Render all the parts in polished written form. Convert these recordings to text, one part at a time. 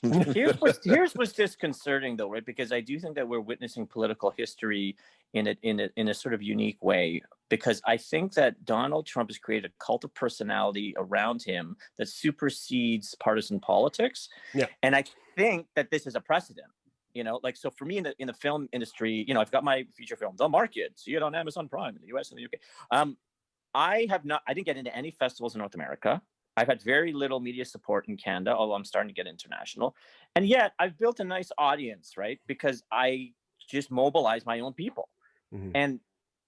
Here's what's disconcerting though, right? Because I do think that we're witnessing political history in a sort of unique way. Because I think that Donald Trump has created a cult of personality around him that supersedes partisan politics. Yeah. And I think that this is a precedent. Like, so for me in the film industry, I've got my feature film, The Market, see it on Amazon Prime in the US and the UK. I didn't get into any festivals in North America. I've had very little media support in Canada, although I'm starting to get international. And yet I've built a nice audience, right? Because I just mobilize my own people. Mm-hmm. And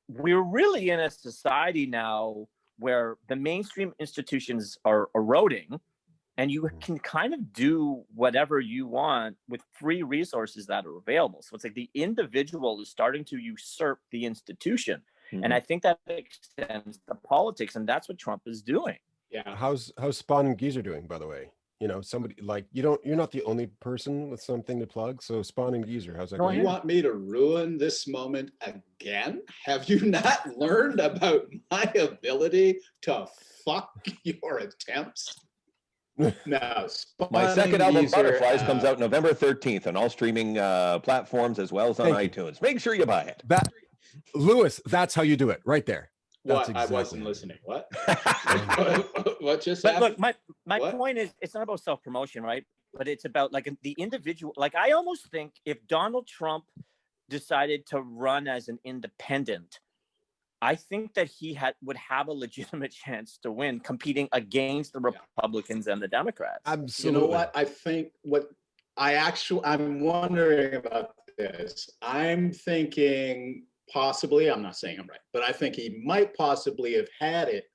we're really in a society now where the mainstream institutions are eroding, and you can kind of do whatever you want with free resources that are available. So it's like the individual is starting to usurp the institution. Mm-hmm. And I think that extends to politics, and that's what Trump is doing. Yeah. How's Spawn and Geezer doing, by the way? Somebody like you're not the only person with something to plug. So Spawn and Geezer, how's that going? You want me to ruin this moment again? Have you not learned about my ability to fuck your attempts? No. My second album, Butterflies, comes out November 13th on all streaming platforms as well as on iTunes. Make sure you buy it. Lewis, that's how you do it, right there. What? Exactly. I wasn't listening. What? What just happened? Look, my point is, it's not about self-promotion, right? But it's about like the individual. Like, I almost think if Donald Trump decided to run as an independent, I think that he would have a legitimate chance to win, competing against the Republicans and the Democrats. Absolutely. You know what? I think I'm wondering about this. I'm thinking possibly, I'm not saying I'm right, but I think he might possibly have had it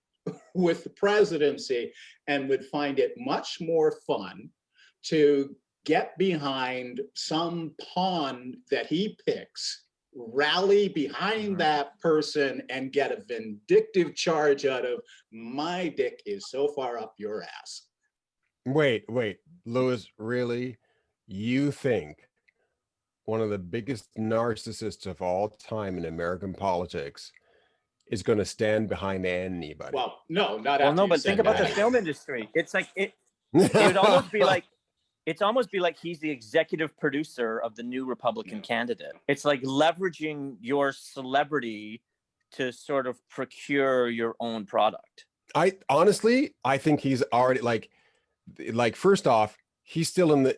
with the presidency and would find it much more fun to get behind some pawn that he picks, rally behind that person, and get a vindictive charge out of, my dick is so far up your ass. Wait, Lewis, really? You think one of the biggest narcissists of all time in American politics is going to stand behind anybody? Well, no, not. Well, no, but think about the film industry. It's like it would almost be like. It's almost be like he's the executive producer of the new Republican candidate. It's like leveraging your celebrity to sort of procure your own product. I think he's already like first off, he's still in the.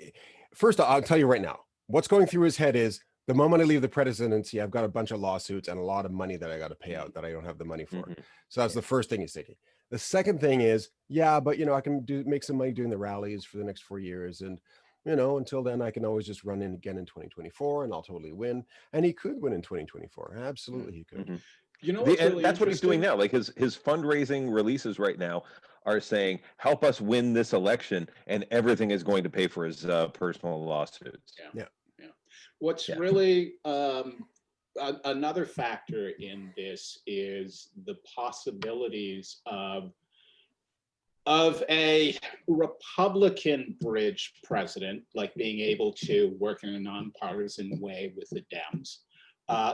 First off, I'll tell you right now, what's going through his head is, the moment I leave the presidency, I've got a bunch of lawsuits and a lot of money that I got to pay out that I don't have the money for. Mm-hmm. So that's the first thing he's thinking. The second thing is, but I can make some money doing the rallies for the next 4 years. And, until then I can always just run in again in 2024 and I'll totally win. And he could win in 2024. Absolutely. He could. Mm-hmm. And that's what he's doing now. Like his fundraising releases right now are saying, help us win this election, and everything is going to pay for his personal lawsuits. Yeah. What's really another factor in this is the possibilities of a Republican bridge president, like being able to work in a nonpartisan way with the Dems,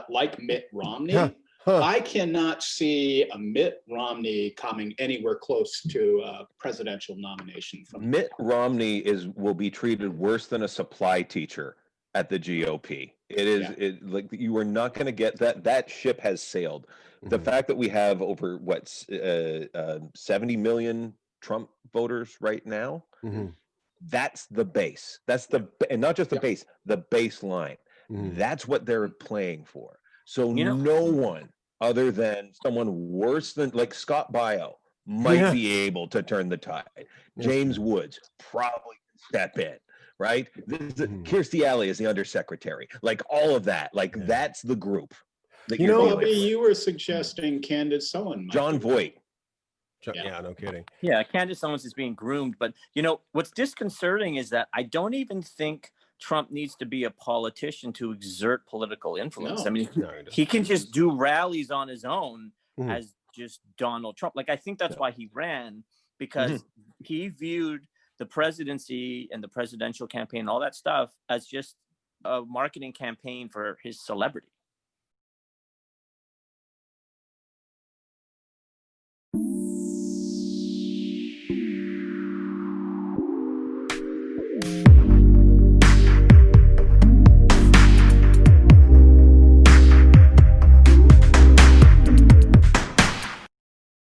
like Mitt Romney. I cannot see a Mitt Romney coming anywhere close to a presidential nomination from Mitt Romney will be treated worse than a supply teacher at the GOP. It is like you are not going to get that. That ship has sailed. Mm-hmm. The fact that we have over 70 million Trump voters right now, mm-hmm. that's the base. That's and not just the base, the baseline. Mm-hmm. That's what they're playing for. So no one other than someone worse than like Scott Baio might be able to turn the tide. James Woods probably can step in. Right? Kirstie Alley is the undersecretary. Like all of that. Like that's the group. That you were suggesting Candace Owens. John Voight. Yeah, no kidding. Yeah, Candace Owens is being groomed. But what's disconcerting is that I don't even think Trump needs to be a politician to exert political influence. No. I mean, he can just do rallies on his own as just Donald Trump. Like, I think that's why he ran, because he viewed the presidency and the presidential campaign and all that stuff as just a marketing campaign for his celebrity.